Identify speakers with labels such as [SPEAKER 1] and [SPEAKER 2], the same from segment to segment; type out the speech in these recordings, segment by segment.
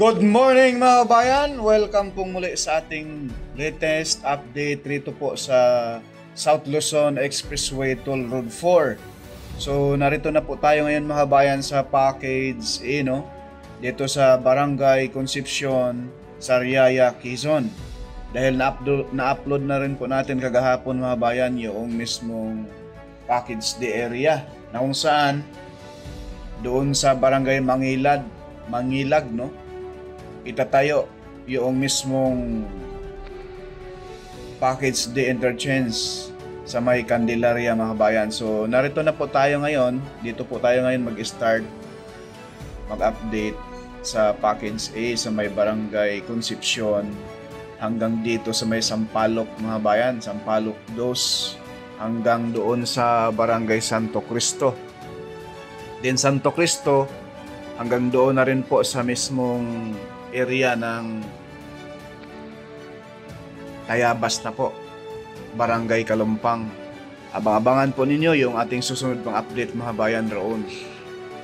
[SPEAKER 1] Good morning mga kabayan! Welcome pong muli sa ating latest update rito po sa South Luzon Expressway Toll Road 4. So narito na po tayo ngayon mga kabayan sa package A, no? Dito sa Barangay Concepcion, Sariaya, Quezon. Dahil na-upload na rin po natin kagahapon mga kabayan yung mismong package D area na kung saan doon sa Barangay Mangilag, no? Itatayo yung mismong package D interchange sa may Candelaria mga kabayan. So narito na po tayo ngayon, dito po tayo ngayon mag-start mag-update sa package A sa may Barangay Concepcion hanggang dito sa may Sampaloc mga kabayan, Sampaloc 2 hanggang doon sa Barangay Santo Cristo. Din Santo Cristo hanggang doon na rin po sa mismong area ng Tayabas na po, Barangay Kalumpang. Abang-abangan po ninyo yung ating susunod pang update mga bayan roon.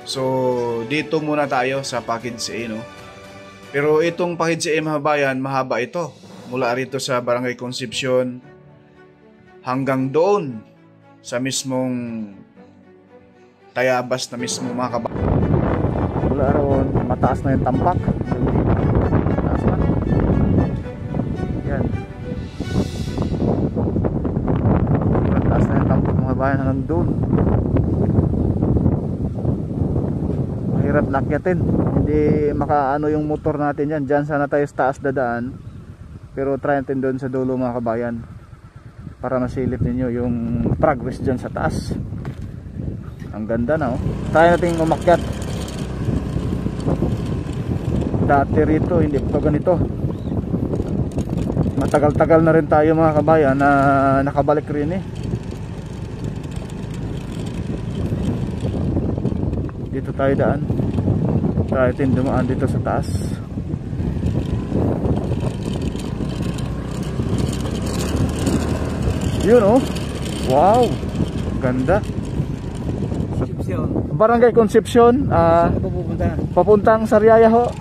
[SPEAKER 1] So dito muna tayo sa package A, no? Pero itong package A mga bayan, mahaba ito. Mula rito sa Barangay Concepcion hanggang doon sa mismong Tayabas na mismo mga kabayan. Mula roon, mataas na yung tampak. Mataas na. Yan. Mataas na yung tampak mga bayan hanggang doon. Mahirap nakyatin. Hindi makaano yung motor natin yan. Diyan sana tayo sa taas dadaan. Pero try natin doon sa dulo mga kabayan. Para masilip ninyo yung progress dyan sa taas. Ang ganda na, oh. Try natin umakyat. Dati rito hindi pa ganito. Matagal-tagal na rin tayo mga kabayan na nakabalik rin eh. Dito tayo daan. Try natin dumaan dito sa taas. Yun, oh. Wow, ganda. Barangay Concepcion, papuntang Sariaya ho.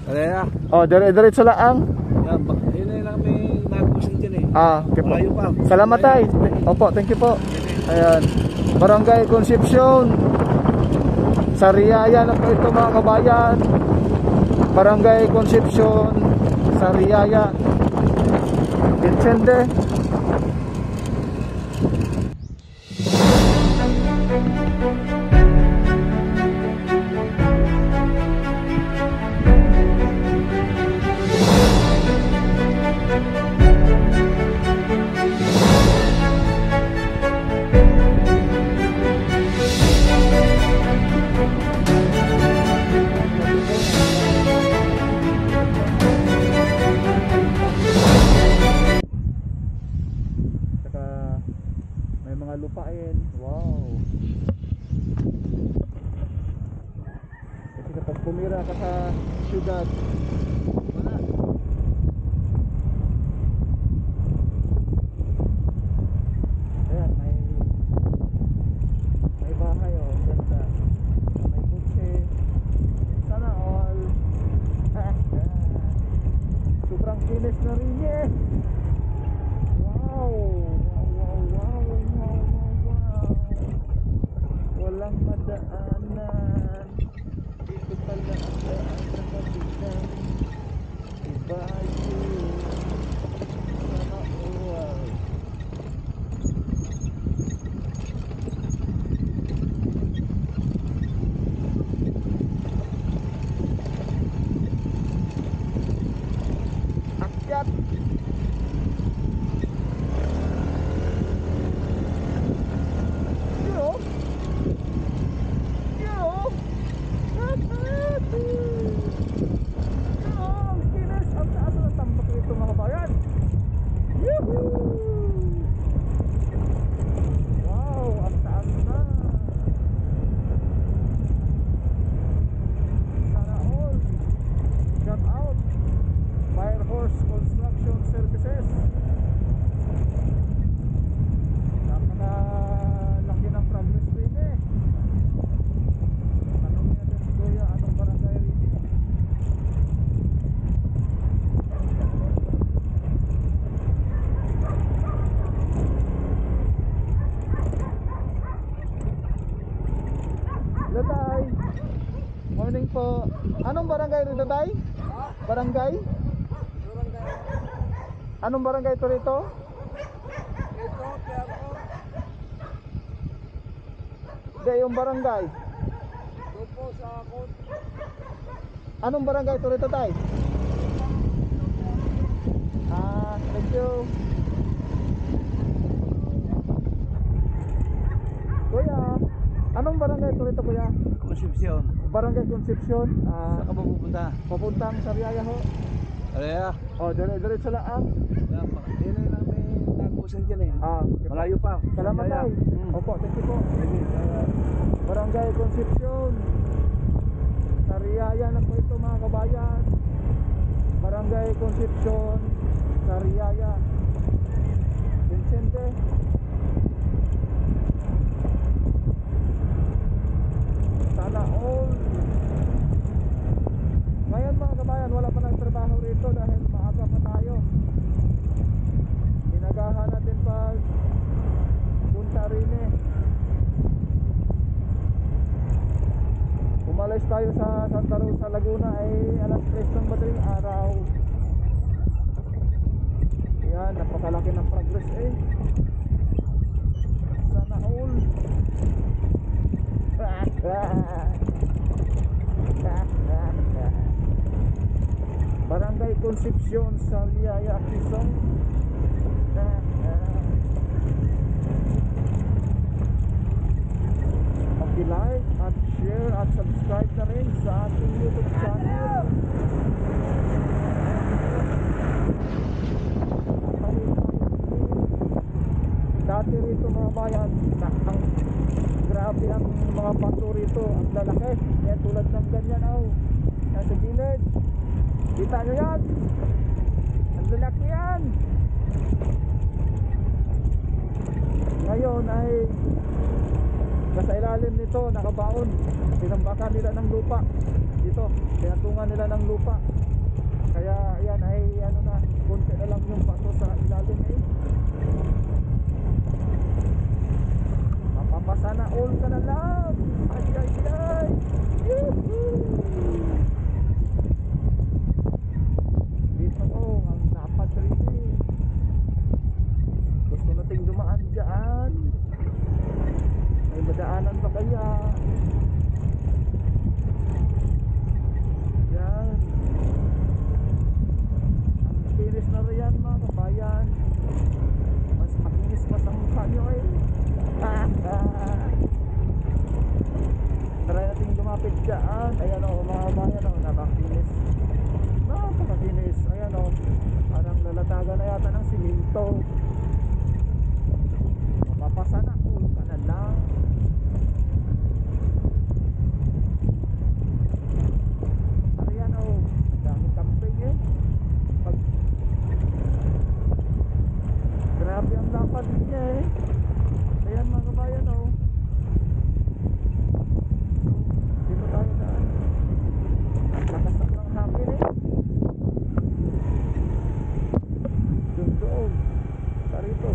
[SPEAKER 2] Sariaya?
[SPEAKER 1] Oh, diretso lang.
[SPEAKER 2] Yun lang may nagpusin dyan eh.
[SPEAKER 1] Okay po.
[SPEAKER 2] Malayo pa.
[SPEAKER 1] Salamat tayo. Opo, thank you po. Ayan. Barangay Concepcion, Sariaya na po ito mga kabayan. Barangay Concepcion, Sariaya. Vincente. Lupain. Wow. Kasi kapag pumira ka sa syudad, wala. Ayan, may bahay, oh. Ganda. May kutse. Sana all. Sobrang kinis na rin eh. Wow. Walang madaanan. Dito pala ang daan sa kabilang ibayo. Sana all. Akyat. tay? Barangay? Anong barangay ito rito?
[SPEAKER 2] Ito, pero
[SPEAKER 1] Hindi, yung barangay.
[SPEAKER 2] doon po sa akon.
[SPEAKER 1] Anong barangay ito rito tay? Thank you. Kuya, anong barangay ito rito kuya?
[SPEAKER 2] Konsepsyon.
[SPEAKER 1] Barangay Concepcion.
[SPEAKER 2] Saan ka ba pupunta?
[SPEAKER 1] Papuntang Sariaya ho.
[SPEAKER 2] Alea.
[SPEAKER 1] Diretso lang.
[SPEAKER 2] Hinay lang may nagpusan dyan eh. Malayo pa.
[SPEAKER 1] Salamat
[SPEAKER 2] Alea.
[SPEAKER 1] tay. Opo, thank you po. Barangay Concepcion. Sariaya na po ito mga kabayan. Barangay Concepcion, Sariaya. Vincente. Sana all. Ngayon mga kabayan, wala pa nagtrabaho rito dahil maaga pa tayo. Ginagahan natin pag punta rin eh. Umalis tayo sa Santa Rosa, Laguna ay alas 3 ng madaling araw. Yan, napakalaki ng progress eh. Sana all. Barangay Concepcion, Sariaya, Quezon. Paki-like at share at subscribe na rin sa ating YouTube channel. Dati rito mga bayan, grabe ang mga bato rito, ang lalaki. Yan tulad ng ganyan nasa gilid. Kita nyo yan? Ang lalaki yan. Ngayon ay nasa ilalim nito, nakabaon. Tinambakan nila ng lupa. Dito, tinatungan nila ng lupa. Kaya yan ay konti na lang yung bato sa ilalim eh. Mapapasana all ka na lang. Ay. Yuhuu. Dito ang dapat rin eh. Gusto nating dumaan dyan. May madaanan pa kaya? Yan. Ang kinis na riyan mga kabayan. Mas makinis pa sa mukha nyo eh. Try natin lumapit dyan. Ayan mga kabayan nakakinis. Napakakinis. Ayan parang lalatagan na yata ng siminto. Mapapasana ka na lang. Ayan daming camping eh. Grabe ang dapat niya eh. Ayan mga kabayan dito tayo daan. Lakas ng hangin eh. Doon sarito.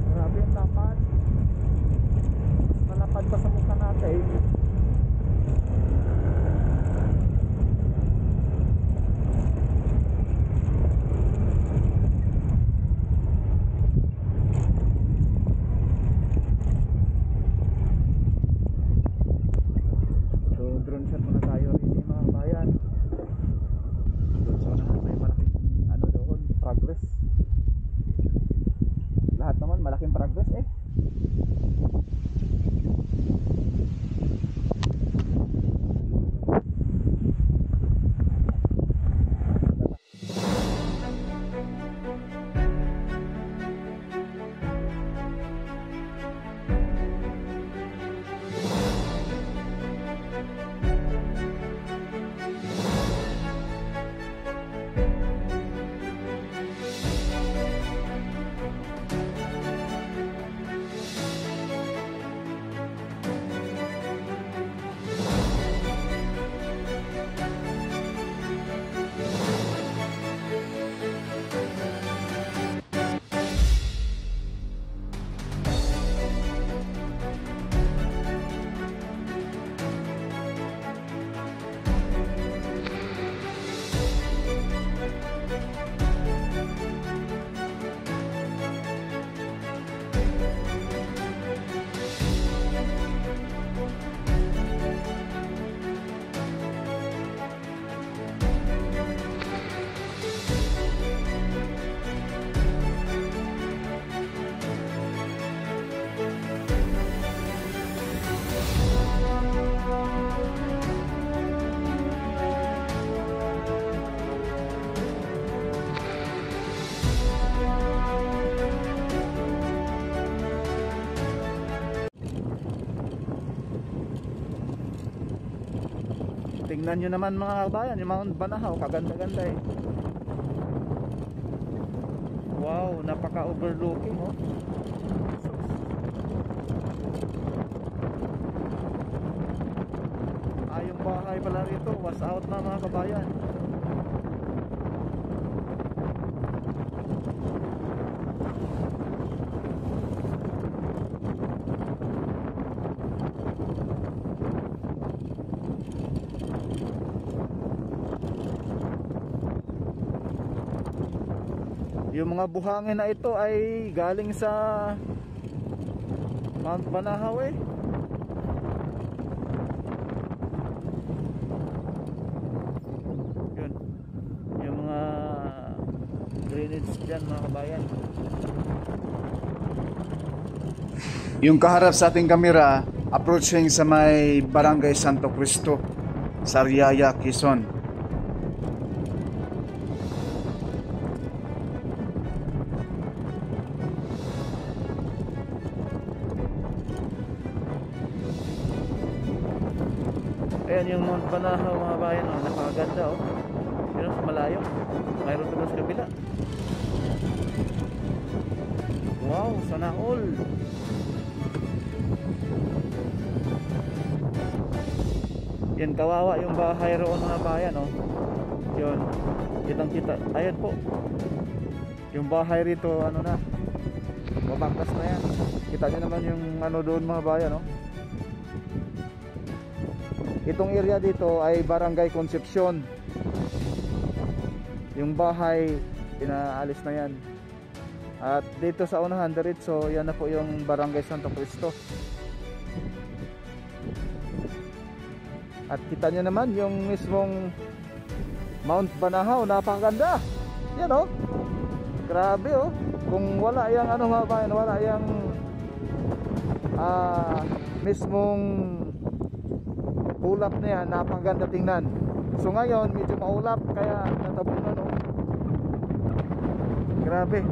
[SPEAKER 1] Grabe ang lapad. Mas malapad pa sa mukha natin. So drone shot muna tayo rin mga bayan. Doon sa unahan may malaking doon, progress. Lahat naman malaking progress eh. tingnan nyo naman mga kabayan, yung Mount Banahaw, kaganda-ganda eh. Wow, napaka-overlooking oh. Yung bahay pala rito, was out na mga kabayan. Yung mga buhangin na ito ay galing sa Mount Banahaw eh. Yun. Yung mga drainage dyan mga kabayan. Yung kaharap sa ating kamera, approaching sa may Barangay Santo Cristo, Sariaya, Quezon. Ayan yung Mount Banahaw mga bayan oh, napakaganda oh. Yun sa malayo. Mayroon pa doon sa kabila. Wow, sana all. Yan kawawa yung bahay roon mga bayan oh. Yun. Kitang kita. Ayan po. Yung bahay rito ano na. Mabangkas na yan. Kita nyo naman yung ano doon mga bayan oh. Itong area dito ay Barangay Concepcion. Yung bahay pinaalis na yan. At dito sa unahan diretso, yan na po yung Barangay Santo Cristo. At kita nyo naman yung mismong Mount Banahaw, napakaganda. Yan oh. Grabe oh. Kung wala yang ano mga bayan, wala yang mismong ulap na yan, napakaganda tingnan. So ngayon medyo maulap kaya natabunan oh. Grabe.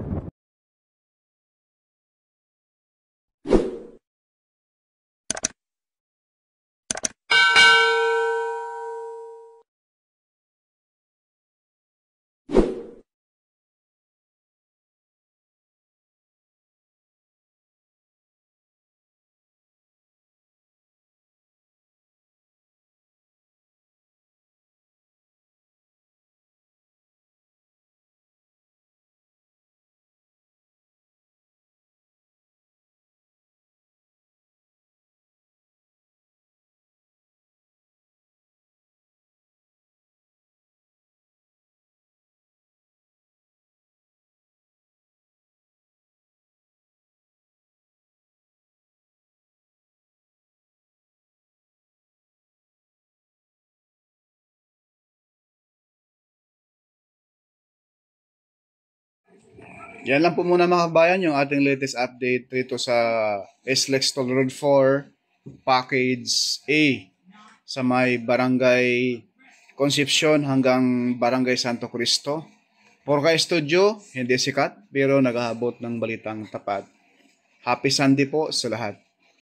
[SPEAKER 1] Yan lang po muna mga kabayan yung ating latest update dito sa SLEX Toll Road 4 Package A sa may Barangay Concepcion hanggang Barangay Santo Cristo. Porca Studio, hindi sikat pero naghahabot ng balitang tapat. Happy Sunday po sa lahat.